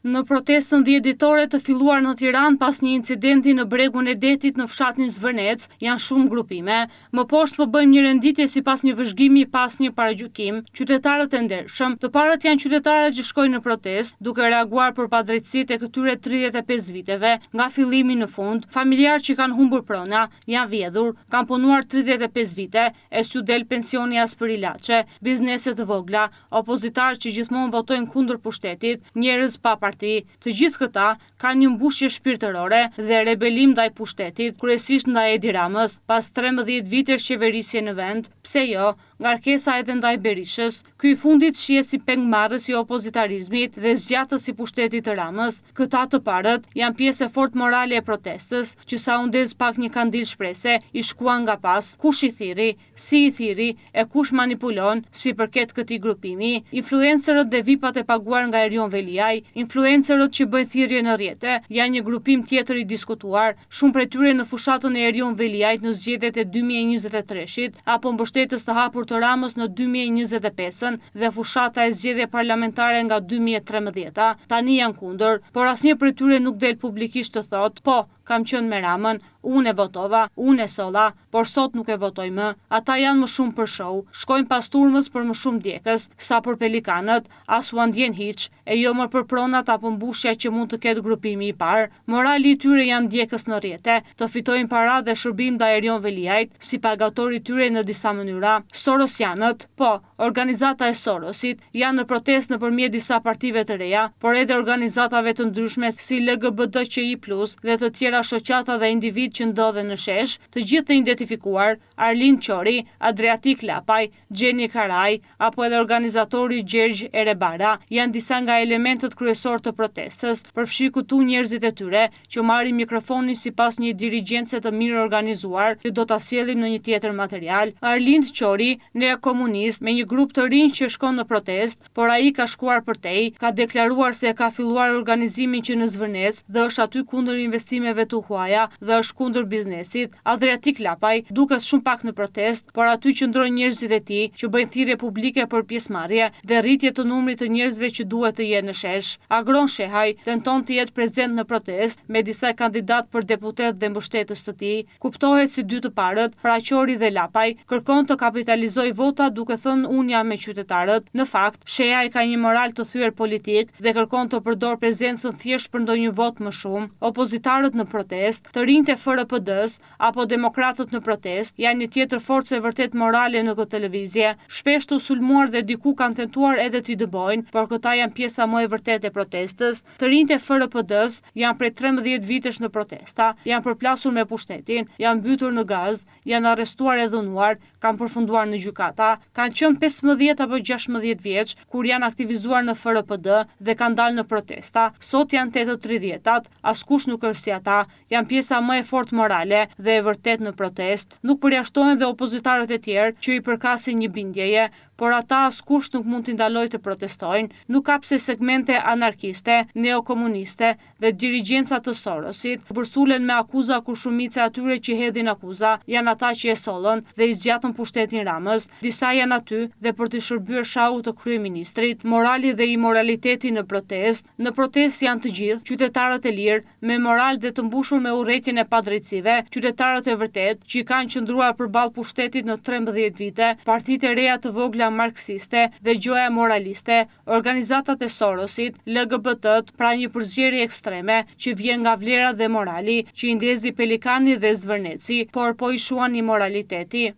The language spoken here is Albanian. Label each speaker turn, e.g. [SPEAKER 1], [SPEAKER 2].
[SPEAKER 1] Në protestën 10 ditore të filluar në Tiranë pas një incidenti në bregun e detit në fshatin Zvërnec, janë shumë grupime. Më poshtë po bëjmë një renditje sipas një vëzhgimi pas një paragjykim. Qytetarët e ndershëm, të parët janë qytetarët që shkojnë në protestë, duke reaguar për padrejtësitë e këtyre 35 viteve nga fillimi në fund. Familjarë që kanë humbur prona, janë vjedhur, kanë punuar 35 vite, e s'u del pensioni as për ilaçe, biznese të vogla, opozitarë që gjithmonë votojnë kundër pushtetit, njerëz pa parti. Të gjithë këta kanë një mbushje shpirtërore dhe rebelim ndaj pushtetit, kryesisht ndaj Edi Ramës, pas 13 vitesh qeverisje në vend. Pse jo? Ngarkesa edhe ndaj Berishës. Ky i fundit shihet si pengmarrës i opozitarizmit dhe zgjatës i pushtetit të Ramës. Këta të parët janë pjesë e fortë morale e protestës, që sa u ndez pak një kandil shprese, i shkuan nga pas. Kush i thiri, si i thiri e kush manipulon, si përket këtij grupimi. Influencerët dhe VIP-at e paguar nga Erion Veliaj, influencerët që bëjnë thirrje në rrjete, janë një grupim tjetër i diskutuar, shumë prej tyre në fushatën e Erion Veliajt në zgjedhjet e 2023-shit, apo mbështetës të hapur të Ramës në 2025 dhe fushata e zgjedhje parlamentare nga 2013. Tani janë kundër, por asnjë prej tyre nuk del publikisht të thotë, po, kam qenë me Ramën, unë e votova, unë e solla, por sot nuk e votoj më. Ata janë më shumë për show, shkojnë pas turmës për më shumë djegës, sa për pelikanët, as u ndjen hiç, e jo më për pronat apo mbushja që mund të ketë grupimi i parë. Morali i tyre janë djegës në rrjete, të fitojnë para dhe shërbim ndaj Erion Veliajt, si pagatori i tyre në disa mënyra. Sorosianët, po, organizata e Sorosit, janë në protestë nëpërmjet disa partive të reja, por edhe organizatave të ndryshme si LGBTQI+ dhe të tjera shoqata dhe individ që ndodhen në shesh, të gjithë të identifikuar, Arlind Qori, Adriatik Lapaj, Gjeni Karaj, apo edhe organizatori Gjergj Erebara, janë disa nga elementët kryesor të protestës, përfshi këtu njerëzit e tyre që marrin mikrofonin sipas një dirigjencë të mirë organizuar, që do ta sjellim në një tjetër material. Arlind Qori, neokomunist, me një grup të rinj që shkon në protestë, por ai ka shkuar përtej, ka deklaruar se ka filluar organizimin që në Zvërnec dhe është aty kundër investimeve të huaja dhe është kundër biznesit. Adriatik Lapaj duket shumë pak në protestë, por aty qëndrojnë njerëzit e tij që bëjnë thirrje publike për pjesëmarrje dhe rritje të numrit të njerëzve që duhet të jenë në shesh. Agron Shehaj tenton të jetë prezent në protestë me disa kandidat për deputet dhe mbështetës të tij. Kuptohet si dy të parët, pra Qori dhe Lapaj, kërkon të kapitalizojë vota duke thënë unë jam me qytetarët. Në fakt, Shehaj ka një moral të thyer politik dhe kërkon të përdor prezencën thjesht për ndonjë vot më shumë. Opozitarët në protestë, të rinjtë e FRPD-s apo demokratët në protestë janë një tjetër forcë e vërtet morale në këtë televizje. Shpesh të sulmuar dhe diku kanë tentuar edhe t'i dëbojnë, por këta janë pjesa më e vërtetë e protestës. Të rinjtë e FRPD-s janë prej 13 vitesh në protesta, janë përplasur me pushtetin, janë mbytur në gaz, janë arrestuar e dhunuar, kanë përfunduar në gjykata, kanë qenë 15 apo 16 vjeç kur janë aktivizuar në FRPD dhe kanë dalë në protesta. Sot janë 8-30-at, askush nuk është si ata, janë pjesa më e fortë morale dhe e vërtet në protestë. Nuk përjashtohen dhe opozitarët e tjerë që i përkasin një bindjeje, por ata askush nuk mund t'i ndalojë të protestojnë. Nuk ka pse segmente anarkiste, neokomuniste dhe dirigjenca të Sorosit vërsulen me akuza kur shumica atyre që hedhin akuza janë ata që e sollën dhe i zgjatën pushtetin Ramës. Disa janë aty dhe për të shërbyer shaut të kryeministrit. Morali dhe imoraliteti në protestë janë të gjithë, qytetarët e lirë, me moral dhe të mbushur me urrëtitjen e padrejtësive, qytetarët e vërtet që i kanë qëndruar përballë pushtetit në 13 vite, partitë e reja të vogla marksiste dhe gjoja moraliste, organizatat e Sorosit, LGBT-t, pra një përzgjerje ekstreme që vjen nga vlera dhe morali që i ndezi Pelikani dhe Zvërneci, por po i shuan imoraliteti.